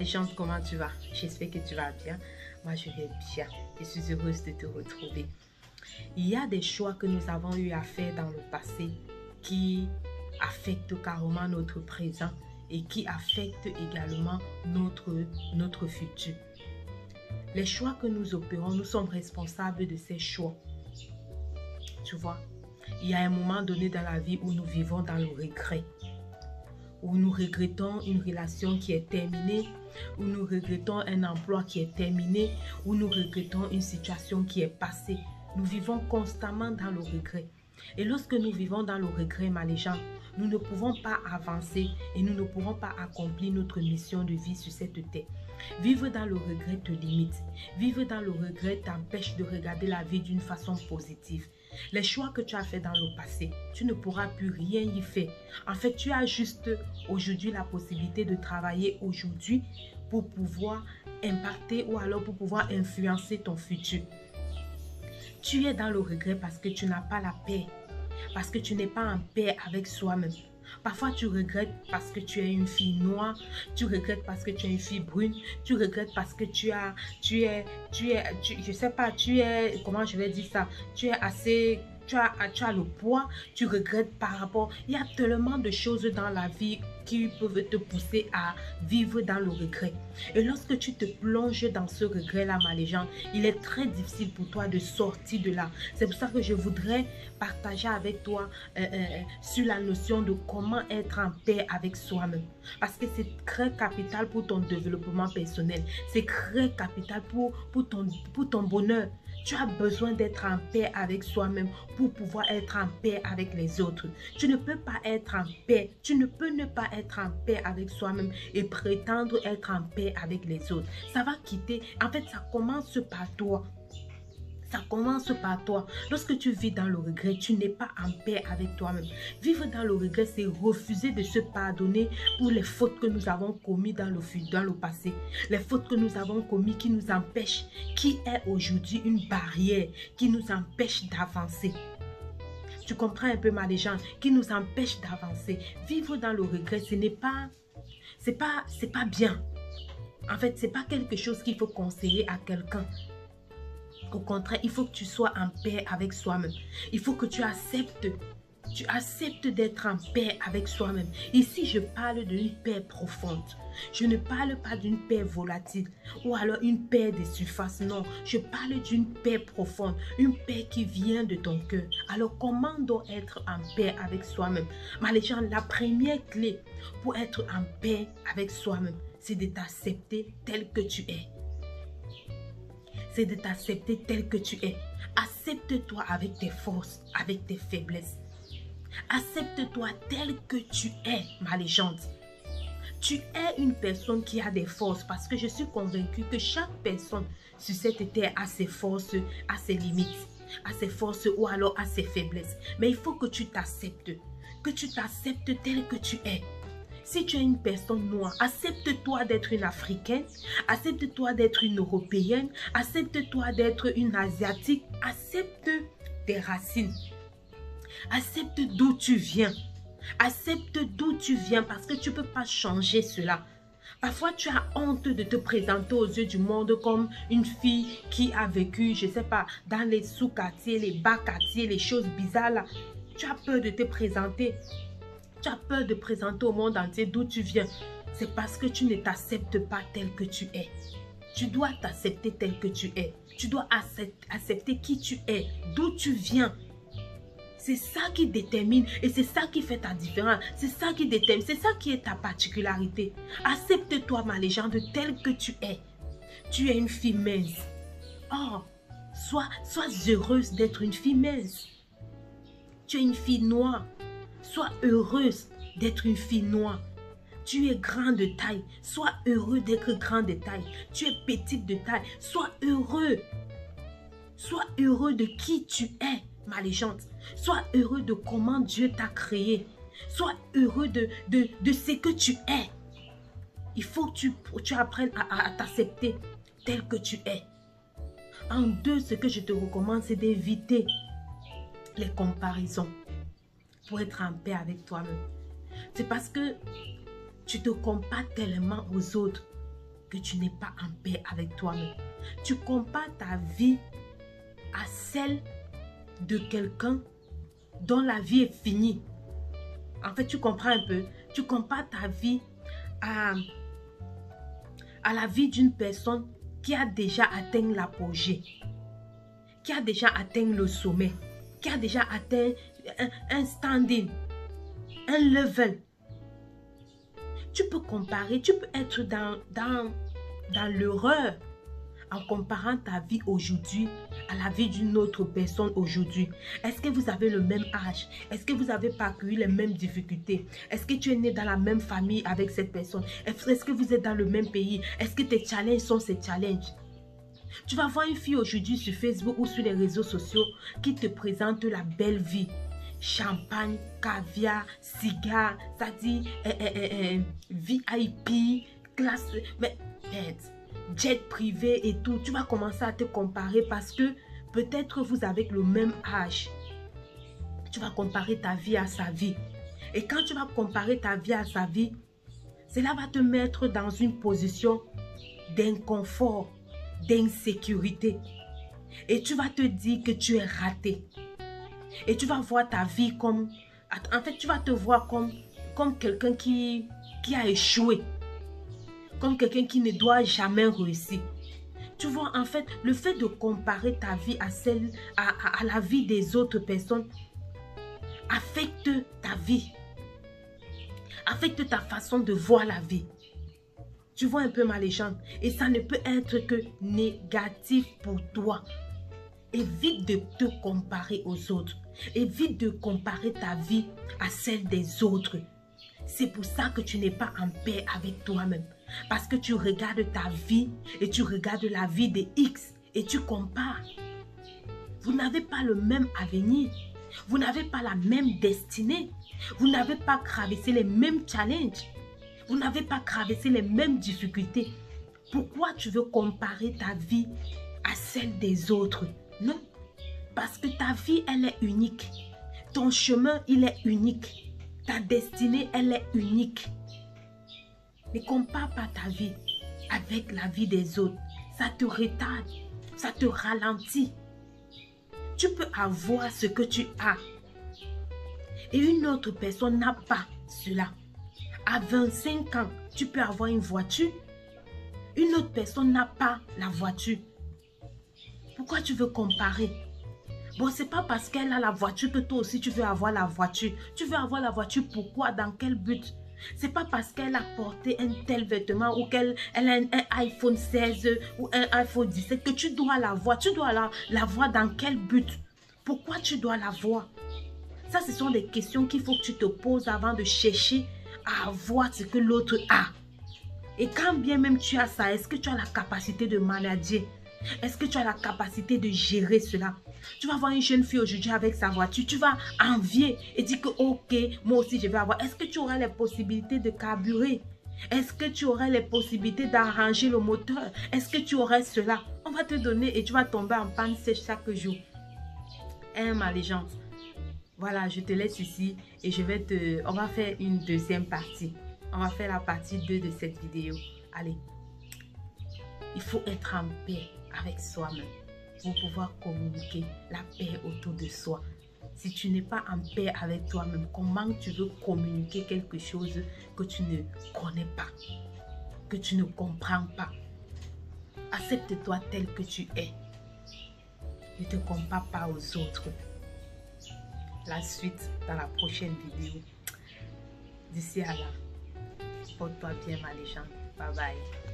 Chante, comment tu vas? J'espère que tu vas bien. Moi, je vais bien. Je suis heureuse de te retrouver. Il y a des choix que nous avons eu à faire dans le passé qui affectent carrément notre présent et qui affectent également notre futur. Les choix que nous opérons, nous sommes responsables de ces choix. Tu vois, il y a un moment donné dans la vie où nous vivons dans le regret, où nous regrettons une relation qui est terminée, où nous regrettons un emploi qui est terminé, où nous regrettons une situation qui est passée. Nous vivons constamment dans le regret. Et lorsque nous vivons dans le regret, les gens, nous ne pouvons pas avancer et nous ne pourrons pas accomplir notre mission de vie sur cette terre. Vivre dans le regret te limite. Vivre dans le regret t'empêche de regarder la vie d'une façon positive. Les choix que tu as faits dans le passé, tu ne pourras plus rien y faire. En fait, tu as juste aujourd'hui la possibilité de travailler aujourd'hui pour pouvoir impacter ou alors pour pouvoir influencer ton futur. Tu es dans le regret parce que tu n'as pas la paix, parce que tu n'es pas en paix avec soi-même. Parfois, tu regrettes parce que tu es une fille noire, tu regrettes parce que tu es une fille brune, tu regrettes parce que je sais pas, comment je vais dire ça, tu as le poids, tu regrettes par rapport, il y a tellement de choses dans la vie qui peuvent te pousser à vivre dans le regret. Et lorsque tu te plonges dans ce regret-là, ma légende, il est très difficile pour toi de sortir de là. C'est pour ça que je voudrais partager avec toi sur la notion de comment être en paix avec soi-même. Parce que c'est très capital pour ton développement personnel. C'est très capital pour ton bonheur. Tu as besoin d'être en paix avec soi-même pour pouvoir être en paix avec les autres. Tu ne peux pas être en paix. Tu ne peux ne pas être en paix avec soi-même et prétendre être en paix avec les autres. Ça va quitter. En fait, ça commence par toi. Ça commence par toi. Lorsque tu vis dans le regret, tu n'es pas en paix avec toi-même. Vivre dans le regret, c'est refuser de se pardonner pour les fautes que nous avons commises dans le passé. Les fautes que nous avons commises qui nous empêchent, qui est aujourd'hui une barrière, qui nous empêche d'avancer. Tu comprends un peu ma légende, qui nous empêche d'avancer. Vivre dans le regret, c'est pas bien. En fait, c'est pas quelque chose qu'il faut conseiller à quelqu'un. Au contraire, il faut que tu sois en paix avec soi-même. Il faut que tu acceptes d'être en paix avec soi-même. Ici, je parle d'une paix profonde. Je ne parle pas d'une paix volatile ou alors une paix de surface. Non, je parle d'une paix profonde, une paix qui vient de ton cœur. Alors, comment donc être en paix avec soi-même? Ma légende, la première clé pour être en paix avec soi-même, c'est de t'accepter tel que tu es. C'est de t'accepter tel que tu es. Accepte-toi avec tes forces, avec tes faiblesses. Accepte-toi tel que tu es, ma légende. Tu es une personne qui a des forces parce que je suis convaincue que chaque personne sur cette terre a ses forces, a ses limites, a ses forces ou alors a ses faiblesses. Mais il faut que tu t'acceptes tel que tu es. Si tu es une personne noire, accepte-toi d'être une Africaine, accepte-toi d'être une Européenne, accepte-toi d'être une Asiatique, accepte tes racines, accepte d'où tu viens, parce que tu ne peux pas changer cela. Parfois, tu as honte de te présenter aux yeux du monde comme une fille qui a vécu, je ne sais pas, dans les sous-quartiers, les bas-quartiers, les choses bizarres là. Tu as peur de te présenter. Tu as peur de présenter au monde entier d'où tu viens. C'est parce que tu ne t'acceptes pas tel que tu es. Tu dois t'accepter tel que tu es. Tu dois accepter qui tu es, d'où tu viens. C'est ça qui détermine et c'est ça qui fait ta différence. C'est ça qui détermine, c'est ça qui est ta particularité. Accepte-toi, ma légende, tel que tu es. Tu es une fille mince. Oh, sois heureuse d'être une fille mince. Tu es une fille noire. Sois heureuse d'être une fille noire. Tu es grande de taille. Sois heureux d'être grande de taille. Tu es petite de taille. Sois heureux. Sois heureux de qui tu es, ma légende. Sois heureux de comment Dieu t'a créé. Sois heureux de ce que tu es. Il faut que tu apprennes à t'accepter tel que tu es. En deux, ce que je te recommande, c'est d'éviter les comparaisons. Pour être en paix avec toi-même. C'est parce que tu te compares tellement aux autres que tu n'es pas en paix avec toi-même. Tu compares ta vie à celle de quelqu'un dont la vie est finie. En fait, tu comprends un peu. Tu compares ta vie à la vie d'une personne qui a déjà atteint l'apogée, qui a déjà atteint le sommet, qui a déjà atteint un standing, un level. Tu peux comparer, tu peux être dans l'erreur en comparant ta vie aujourd'hui à la vie d'une autre personne aujourd'hui. Est-ce que vous avez le même âge? Est-ce que vous avez parcouru les mêmes difficultés? Est-ce que tu es né dans la même famille avec cette personne? Est-ce que vous êtes dans le même pays? Est-ce que tes challenges sont ces challenges? Tu vas voir une fille aujourd'hui sur Facebook ou sur les réseaux sociaux qui te présente la belle vie. Champagne, caviar, cigare, ça dit VIP, classe, mais jet privé et tout. Tu vas commencer à te comparer parce que peut-être vous avez le même âge. Tu vas comparer ta vie à sa vie. Et quand tu vas comparer ta vie à sa vie, cela va te mettre dans une position d'inconfort, d'insécurité. Et tu vas te dire que tu es raté. Et tu vas voir ta vie comme... En fait, tu vas te voir comme quelqu'un qui a échoué. Comme quelqu'un qui ne doit jamais réussir. Tu vois, en fait, le fait de comparer ta vie à la vie des autres personnes affecte ta vie. Affecte ta façon de voir la vie. Tu vois un peu ma légende. Et ça ne peut être que négatif pour toi. Évite de te comparer aux autres. Évite de comparer ta vie à celle des autres. C'est pour ça que tu n'es pas en paix avec toi-même. Parce que tu regardes ta vie et tu regardes la vie des X et tu compares. Vous n'avez pas le même avenir. Vous n'avez pas la même destinée. Vous n'avez pas traversé les mêmes challenges. Vous n'avez pas traversé les mêmes difficultés. Pourquoi tu veux comparer ta vie à celle des autres? Non. Parce que ta vie, elle est unique. Ton chemin, il est unique. Ta destinée, elle est unique. Ne compare pas ta vie avec la vie des autres. Ça te retarde. Ça te ralentit. Tu peux avoir ce que tu as. Et une autre personne n'a pas cela. À 25 ans, tu peux avoir une voiture. Une autre personne n'a pas la voiture. Pourquoi tu veux comparer? Bon, c'est pas parce qu'elle a la voiture que toi aussi tu veux avoir la voiture. Tu veux avoir la voiture pourquoi? Dans quel but? C'est pas parce qu'elle a porté un tel vêtement ou qu'elle a un iPhone 16 ou un iPhone 17 que tu dois la voir. Tu dois la voir dans quel but? Pourquoi tu dois la voir? Ça, ce sont des questions qu'il faut que tu te poses avant de chercher à avoir ce que l'autre a. Et quand bien même tu as ça, est-ce que tu as la capacité de manager? Est-ce que tu as la capacité de gérer cela? Tu vas voir une jeune fille aujourd'hui avec sa voiture, tu vas envier et dire que ok, moi aussi je vais avoir. Est-ce que tu auras les possibilités de carburer? Est-ce que tu aurais les possibilités d'arranger le moteur? Est-ce que tu aurais cela? On va te donner et tu vas tomber en panne sèche chaque jour. Hein, ma légende? Voilà, je te laisse ici et on va faire une deuxième partie. On va faire la partie 2 de cette vidéo. Allez, il faut être en paix avec soi-même pour pouvoir communiquer la paix autour de soi. Si tu n'es pas en paix avec toi-même, comment tu veux communiquer quelque chose que tu ne connais pas, que tu ne comprends pas? Accepte-toi tel que tu es. Ne te compare pas aux autres. La suite dans la prochaine vidéo. D'ici à là, porte-toi bien ma légende. Bye bye.